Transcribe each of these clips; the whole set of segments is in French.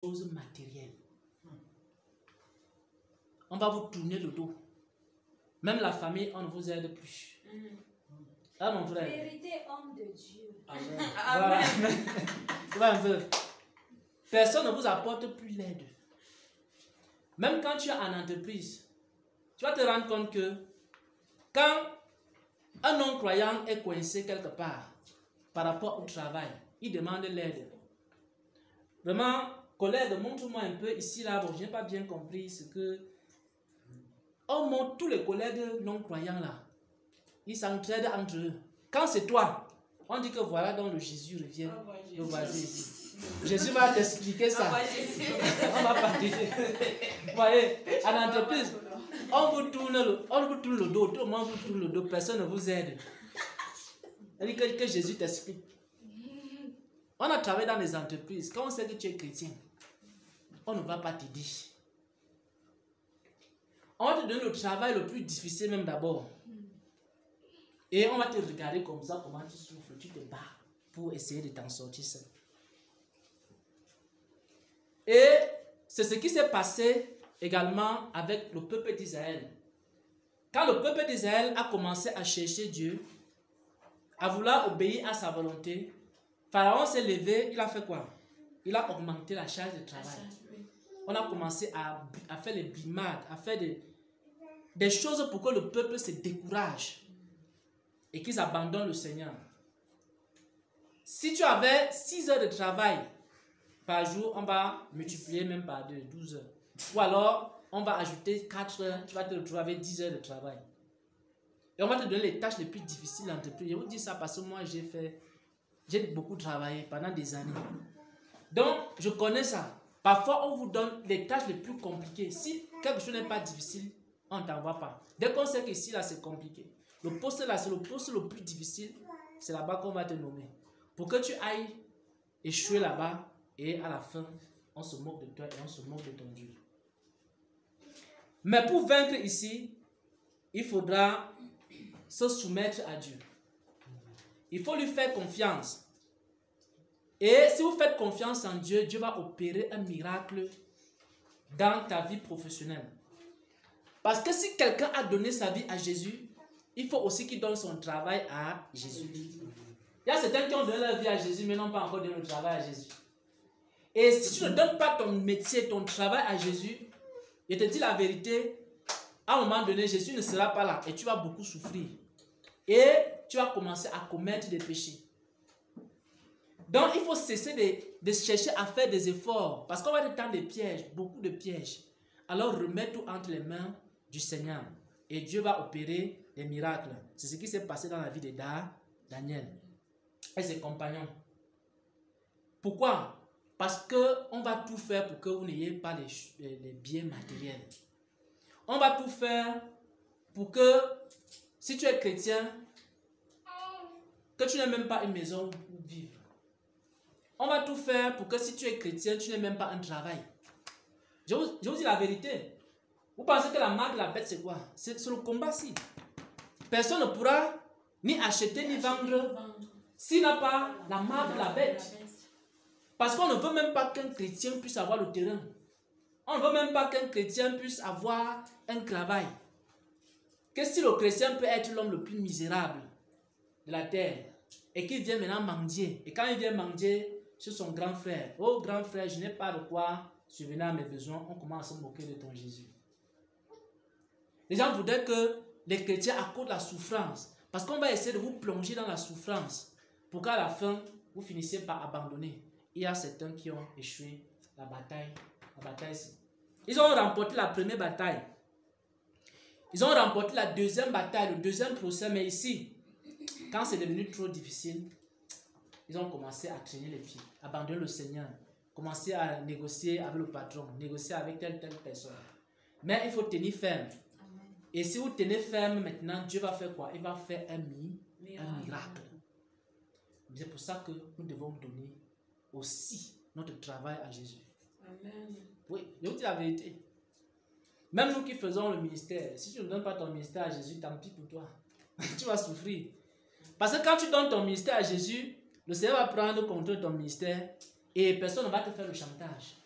choses matérielles. On va vous tourner le dos. Même la famille, on ne vous aide plus. Ah mon frère. Vérité, homme de Dieu. Amen. Voilà. Voilà un peu. Personne ne vous apporte plus l'aide. Même quand tu es en entreprise, tu vas te rendre compte que quand un non-croyant est coincé quelque part par rapport au travail, il demande l'aide. Vraiment, collègue, montre-moi un peu ici, là, bon, je n'ai pas bien compris ce que... On montre tous les collègues non-croyants là. Ils s'entraident entre eux. Quand c'est toi, on dit que voilà donc le Jésus revient. Le voici ici. Jésus va t'expliquer ça. On va partir. Vous voyez, à l'entreprise, on vous tourne le dos, tout le monde vous tourne le dos, personne ne vous aide. Elle dit que Jésus t'explique. On a travaillé dans les entreprises. Quand on sait que tu es chrétien, on ne va pas te dire. On va te donner le travail le plus difficile même d'abord. Et on va te regarder comme ça, comment tu souffres, tu te bats pour essayer de t'en sortir seul. Et c'est ce qui s'est passé également avec le peuple d'Israël. Quand le peuple d'Israël a commencé à chercher Dieu, à vouloir obéir à sa volonté, Pharaon s'est levé, il a fait quoi? Il a augmenté la charge de travail. On a commencé à faire les brimades, à faire des choses pour que le peuple se décourage et qu'ils abandonnent le Seigneur. Si tu avais 6 heures de travail par jour, on va multiplier même par 2, 12 heures. Ou alors, on va ajouter 4 heures, tu vas te retrouver avec 10 heures de travail. Et on va te donner les tâches les plus difficiles à l'entreprise. Je vous dis ça parce que moi, j'ai beaucoup travaillé pendant des années. Donc, je connais ça. Parfois, on vous donne les tâches les plus compliquées. Si quelque chose n'est pas difficile, on ne t'envoie pas. Dès qu'on sait qu'ici, là, c'est compliqué. Le poste là, c'est le poste le plus difficile. C'est là-bas qu'on va te nommer. Pour que tu ailles échouer là-bas et à la fin, on se moque de toi et on se moque de ton Dieu. Mais pour vaincre ici, il faudra se soumettre à Dieu. Il faut lui faire confiance. Et si vous faites confiance en Dieu, Dieu va opérer un miracle dans ta vie professionnelle. Parce que si quelqu'un a donné sa vie à Jésus, il faut aussi qu'il donne son travail à Jésus. Il y a certains qui ont donné leur vie à Jésus, mais n'ont pas encore donné le travail à Jésus. Et si tu ne donnes pas ton métier, ton travail à Jésus, je te dis la vérité, à un moment donné, Jésus ne sera pas là et tu vas beaucoup souffrir. Et tu vas commencer à commettre des péchés. Donc, il faut cesser de chercher à faire des efforts. Parce qu'on va te tendre des pièges, beaucoup de pièges. Alors, remets tout entre les mains du Seigneur. Et Dieu va opérer des miracles. C'est ce qui s'est passé dans la vie de Daniel et ses compagnons. Pourquoi? Parce qu'on va tout faire pour que vous n'ayez pas les biens matériels. On va tout faire pour que, si tu es chrétien, que tu n'aies même pas une maison où vivre. On va tout faire pour que si tu es chrétien, tu n'aies même pas un travail. Je vous dis la vérité. Vous pensez que la marque de la bête, c'est quoi? C'est le combat-ci. Personne ne pourra ni acheter ni vendre s'il n'a pas la marque de la bête. Parce qu'on ne veut même pas qu'un chrétien puisse avoir le terrain. On ne veut même pas qu'un chrétien puisse avoir un travail. Que si le chrétien peut être l'homme le plus misérable de la terre et qu'il vient maintenant mendier. Et quand il vient mendier chez son grand frère, oh grand frère, je n'ai pas de quoi subvenir à mes besoins, on commence à se moquer de ton Jésus. Les gens voudraient que les chrétiens accordent la souffrance. Parce qu'on va essayer de vous plonger dans la souffrance pour qu'à la fin, vous finissiez par abandonner. Il y a certains qui ont échoué la bataille ici. Ils ont remporté la première bataille. Ils ont remporté la deuxième bataille, le deuxième procès. Mais ici, quand c'est devenu trop difficile, ils ont commencé à traîner les pieds, abandonner le Seigneur, commencer à négocier avec le patron, négocier avec telle personne. Mais il faut tenir ferme. Et si vous tenez ferme maintenant, Dieu va faire quoi? Il va faire un miracle. C'est pour ça que nous devons donner aussi notre travail à Jésus. Amen. Oui, je vous dis la vérité. Même nous qui faisons le ministère, si tu ne donnes pas ton ministère à Jésus, tant pis pour toi. Tu vas souffrir. Parce que quand tu donnes ton ministère à Jésus, le Seigneur va prendre contrôle de ton ministère Et personne ne va te faire le chantage.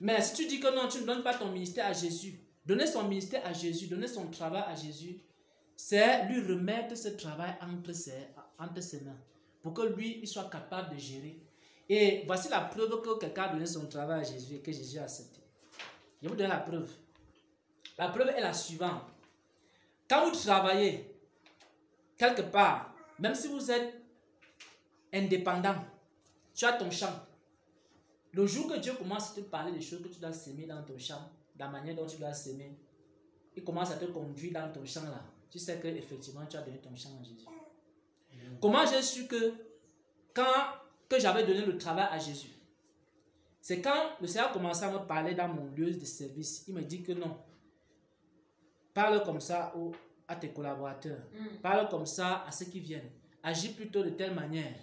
Mais si tu dis que non, tu ne donnes pas ton ministère à Jésus, donner son ministère à Jésus, donner son travail à Jésus, c'est lui remettre ce travail entre ses mains pour que lui, il soit capable de gérer. Et voici la preuve que quelqu'un a donné son travail à Jésus et que Jésus a accepté. Je vais vous donner la preuve. La preuve est la suivante. Quand vous travaillez quelque part, même si vous êtes indépendant, tu as ton champ. Le jour que Dieu commence à te parler des choses que tu dois s'aimer dans ton champ, de la manière dont tu dois s'aimer, il commence à te conduire dans ton champ là. Tu sais que effectivement tu as donné ton champ à Jésus. Comment j'ai su que j'avais donné le travail à Jésus? C'est quand le Seigneur commençait à me parler dans mon lieu de service. Il me dit que non. Parle comme ça à tes collaborateurs. Parle comme ça à ceux qui viennent. Agis plutôt de telle manière.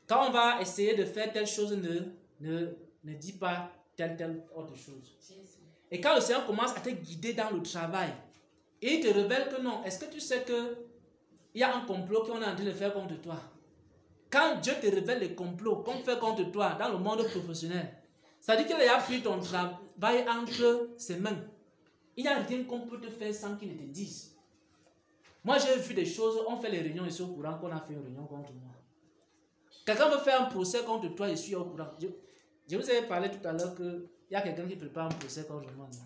Quand on va essayer de faire telle chose, ne dis pas telle autre chose. Et quand le Seigneur commence à te guider dans le travail, et il te révèle que non, est-ce que tu sais que il y a un complot qu'on est en train de faire contre toi? Quand Dieu te révèle les complots qu'on fait contre toi dans le monde professionnel, ça dit qu'il a pris ton travail entre ses mains. Il n'y a rien qu'on peut te faire sans qu'il ne te dise. Moi, j'ai vu des choses, on fait les réunions ici au courant qu'on a fait une réunion contre moi. Quelqu'un veut faire un procès contre toi, je suis au courant. Je vous ai parlé tout à l'heure qu'il y a quelqu'un qui prépare un procès contre moi. Non?